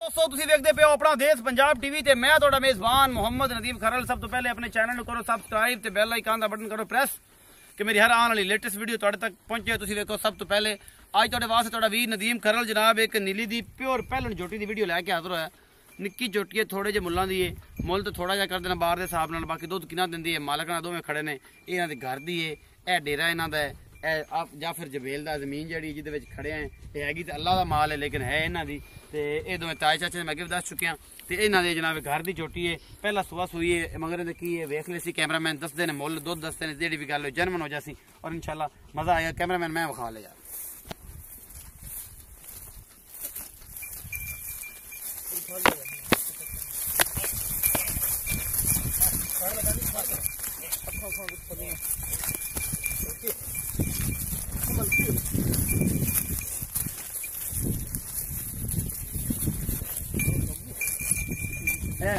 दोस्तों तुसीं देखदे पे हो अपना देश पंजाब टीवी ते मैं तुहाडा मेज़बान मोहम्मद नदीम खरल। सब तो पहले अपने चैनल नूं करो सबसक्राइब ते बैल आइकन दा बटन करो प्रेस कि मेरी हर आने वाली लेटेस्ट वीडियो तुहाडे तक पहुंचे। तुसीं देखो सब तो पहले अज तुहाडे वास्ते तुहाडा वीर नदीम खरल जनाब एक नीली दी प्योर पैलन झोटी दी वीडियो लैके हाज़र होया। निक्की झोटी है, थोड़े जे मुल्लां दी है, मुल तो थोड़ा जा कर देना बाहर दे हिसाब नाल, बाकी दुध किना दिंदी है मालक नाल दोवें खड़े ने। इन्हां दे घर दी है, यह डेरा इन्हां दा है, आप या फिर जबेल दा जमीन जड़ी जिहदे विच खड़े हैं ये हैगी ते अल्लाह दा माल है लेकिन है इन्हां दी। ते ये दोवें ताए चाचे मैं अगे भी दस चुके हैं। ते इन्हां दे जनाब घर दी झोटी है, पहला सुआ सुई है मगर इहदे की है वेख ले सी कैमरामैन दसदे ने मुल दुध दसदे ने जेहड़ी भी गल जनमन हो जासी और इंशाल्लाह मजा आएगा। कैमरामैन मैं विखा ले यार।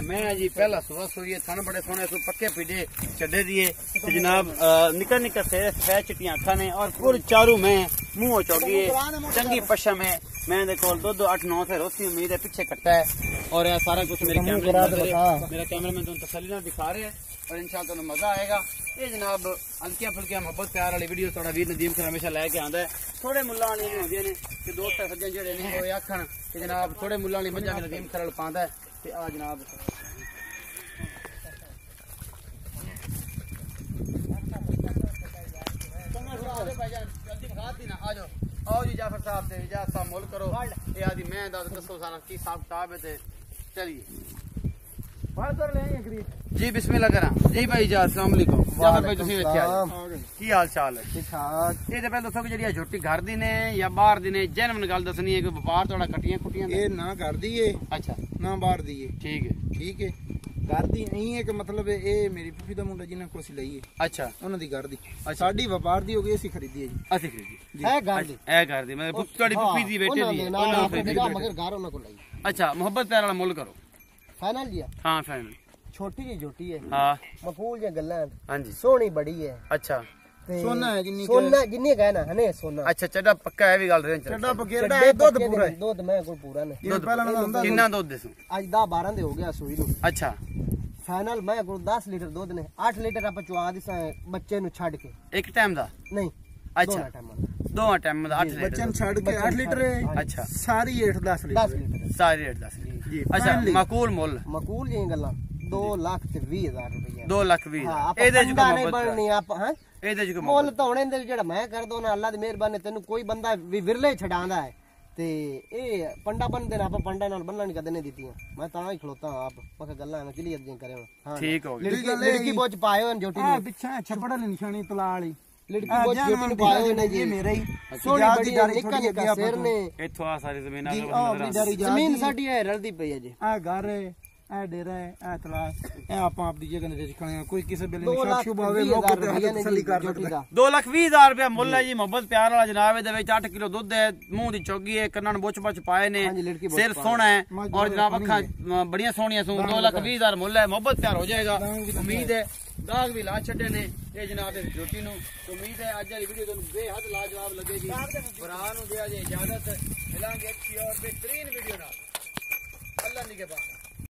मैं जी पहला सुबह सोइए थाने बड़े सोने सो पक्के पीडे चड्डे दिए जनाब निका निका सै चिट्टियां अखा ने और पूरी चारू में मुंह चौगी चंगी पशम है। मैं कोल दो 8-9 से रोसी उम्मीद है पीछे कट्टा है और यह सारा कुछ मेरे कैमरामैन तुम तसल्ली नाल दिखा रहे हैं और इंशाअल्लाह तुहानू मजा आएगा। ये जनाब हल्कियां फुल्कियां मोहब्बत प्यार वाली वीडियो थोड़ा वीर नदीम खरल हमेशा लैके आंदा है। थोड़े मुल्लां वाली होंदियां ने कि दोस्त सज्जन जेहड़े ने ओह आखण कि जनाब थोड़े मुल्लां वाली मज्जां नदीम खरल पांदा है। ते आ जनाब आओ जी जाफर साहब से इजाजत साहब मोल करो ये आदि मैं दसो सारा की साहब किताब है ते चलिए जी बिस्मिल्लाह करा जी भाई इजाजत अस्सलाम वालेकुम जाफर भाई तुसीं वेखे की हाल चाल है ठीक ठाक। ये ते पहले दसो कि जेहड़ी झोटी घर दी ने या बाहर दी ने जेन्युइन गल दसनी है कि व्यापार थोड़ा कटियां कुटियां ये ना घर दी है अच्छा ना बाहर दी है ठीक है घर दी यही है कि मतलब ये मेरी फुफी दा मुंडा जिन्हां को असीं लई है अच्छा उन्हां दी घर दी साडी व्यापार दी हो गई असीं खरीदी है जी ਅਸੀਂ ਖਰੀਦੀ ਹੈ ਘਰ ਦੀ ਮੈਂ ਤੁਹਾਡੀ ਪੁੱਪੀ ਦੀ ਬੇਟੇ ਦੀ ਉਹਨਾਂ ਖਰੀਦੀ मगर घर उन्होंने को लाई ਅੱਛਾ ਮੁਹੱਬਤ ਪਿਆਰ ਵਾਲਾ ਮੁੱਲ ਕਰੋ फाइनल जी ਹਾਂ ਫਾਈਨਲ छोटी जी झोटी है ਹਾਂ मकबूल जी गल्लां ਹਾਂਜੀ सोहनी बड़ी है ਅੱਛਾ सोना है जिन्नी सोना जिन्नी कहना हने सोना ਅੱਛਾ ਚੱਡਾ ਪੱਕਾ ਇਹ ਵੀ ਗੱਲ ਰਹੇ ਚੱਡਾ ਬਗੇਰਦਾ ਹੈ ਦੁੱਧ ਪੂਰਾ ਹੈ ਦੁੱਧ ਮੈਂ ਕੋਲ ਪੂਰਾ ਨੇ ਇਹ ਪਹਿਲਾਂ ਨਾ ਹੁੰਦਾ ਕਿੰਨਾ ਦੁੱਧ ਦੇਸੂ ਅੱਜ 10-12 ਦੇ ਹੋ ਗਿਆ ਸੂਈ ਨੂੰ ਅੱਛਾ फाइनल मैं को 10 लीटर दूध ने 8 लीटर आप चुआ दिसा बच्चे नु छड़ के ਇੱਕ ਟਾਈਮ ਦਾ नहीं ਅੱਛਾ ਦੋਵਾਂ ਟਾਈਮ ਦਾ 8 ਲੀਟਰ बच्चन छड़ के 8 लीटर है ਅੱਛਾ सारी 8-10 10 लीटर लीटर ਸਾਰੀ ਰੇਟ ਦੱਸ जी ਅੱਛਾ ਮਕੂਲ ਮੁੱਲ मकूल जी गल्ला 2,20,000 रुपया 2,20,000 हां ਇਹਦੇ ਚ ਕੋਈ नहीं बननी आप हैं ਇਹਦੇ ਚ ਕੋਈ ਮੁੱਲ ਤਾਂ ਹੁਣੇ ਦੇ ਜਿਹੜਾ ਮੈਂ ਕਰ ਦੋ ਨਾ ਅੱਲਾ ਦੀ ਮਿਹਰਬਾਨੀ ਤੈਨੂੰ ਕੋਈ ਬੰਦਾ ਵੀ ਵਿਰਲੇ ਛਡਾਂਦਾ ਹੈ ਤੇ ਇਹ ਪੰਡਾ ਬੰਦੇ ਨਾ ਆਪਾਂ ਪੰਡਾ ਨਾਲ ਬੰਨਣ ਨਹੀਂ ਕਦੇ ਨਹੀਂ ਦਿੱਤੀਆਂ ਮੈਂ ਤਾਂ ਹੀ ਖਲੋਤਾ ਆਪ ਮੈਂ ਕਿਹਾ ਗੱਲਾਂ ਮੈਂ ਕਲੀਅਰ ਜਿਹੀਆਂ ਕਰਿਆ ਹਾਂ ਠੀਕ ਹੋ ਗਿਆ ਲੜਕੀ ਬੋਝ ਪਾਇਓ ਜੋਟੀ ਨੂੰ ਪਿੱਛੇ ਛੱਪੜ ਵਾਲੀ ਨਿਸ਼ਾਨੀ ਤਲਾ ਵਾਲੀ ਲੜਕੀ ਬੋਝ ਜੋਟੀ ਨੂੰ ਪਾਇਓ ਨੇ ਜੀ ਇਹ ਮੇਰਾ ਹੀ ਸੋਹਣੀ ਬੜੀ ਨਿੱਕਾ ਨਿੱਕਾ ਸਿਰ ਨੇ ਇੱਥੋਂ ਆ ਸਾਰੀ ਜ਼ਮੀਨਾਂ ਜ਼ਮੀਨ ਸਾਡੀ ਹੈ ਰਲਦੀ ਪਈ ਹੈ ਜੀ ਆ ਘਰ ਹੈ ਆ ਡੇਰਾ ਹੈ ਆ ਤਲਾ ਇਹ ਆਪਾਂ ਆਪਦੀ ਜਗ੍ਹਾ ਦੇ ਵਿੱਚ ਖੜੇ ਆ ਕੋਈ ਕਿਸੇ ਵੇਲੇ ਨਿਸ਼ਾਨ ਸ਼ੁਭ ਹੋਵੇ ਮੌਕੇ ਤੇ ਤਸੱਲੀ ਕਰ ਸਕਦਾ। 2,20,000 ਰੁਪਇਆ ਮੁੱਲ ਹੈ ਜੀ ਮੁਹੱਬਤ ਪਿਆਰ ਵਾਲਾ ਜਨਾਬ। ਇਹਦੇ ਵਿੱਚ 8 ਕਿਲੋ ਦੁੱਧ ਹੈ, ਮੂੰਹ ਦੀ ਚੌਗੀ ਹੈ, ਕੰਨਾਂ ਨੂੰ ਬੁੱਚ ਪਾਏ ਨੇ, ਸਿਰ ਸੋਹਣਾ ਹੈ ਔਰ ਜਨਾਬ ਅੱਖਾਂ ਬੜੀਆਂ ਸੋਹਣੀਆਂ ਸੂ। 2,20,000 ਮੁੱਲ ਹੈ, ਮੁਹੱਬਤ ਪਿਆਰ ਹੋ ਜਾਏਗਾ। ਉਮੀਦ ਹੈ ਦਾਗ ਵੀ ਲਾ ਛੱਡੇ ਨੇ ਇਹ ਜਨਾਬ ਇਸ ਜੋਟੀ ਨੂੰ। ਉਮੀਦ ਹੈ ਅੱਜ ਵਾਲੀ ਵੀਡੀਓ ਤੁਹਾਨੂੰ ਬੇਹੱਦ ਲਾਜਵਾਬ ਲੱਗੇਗੀ। ਭਰਾ ਨੂੰ ਦਿਆ ਜੇ ਇਜਾਜ਼ਤ, ਮਿਲਾਂਗੇ ਅੱਛੀ ਔਰ ਬਿਹਤਰੀਨ ਵੀਡੀਓ ਨਾਲ। ਅੱਲਾ ਨਿਗਹਿਬਾਨ।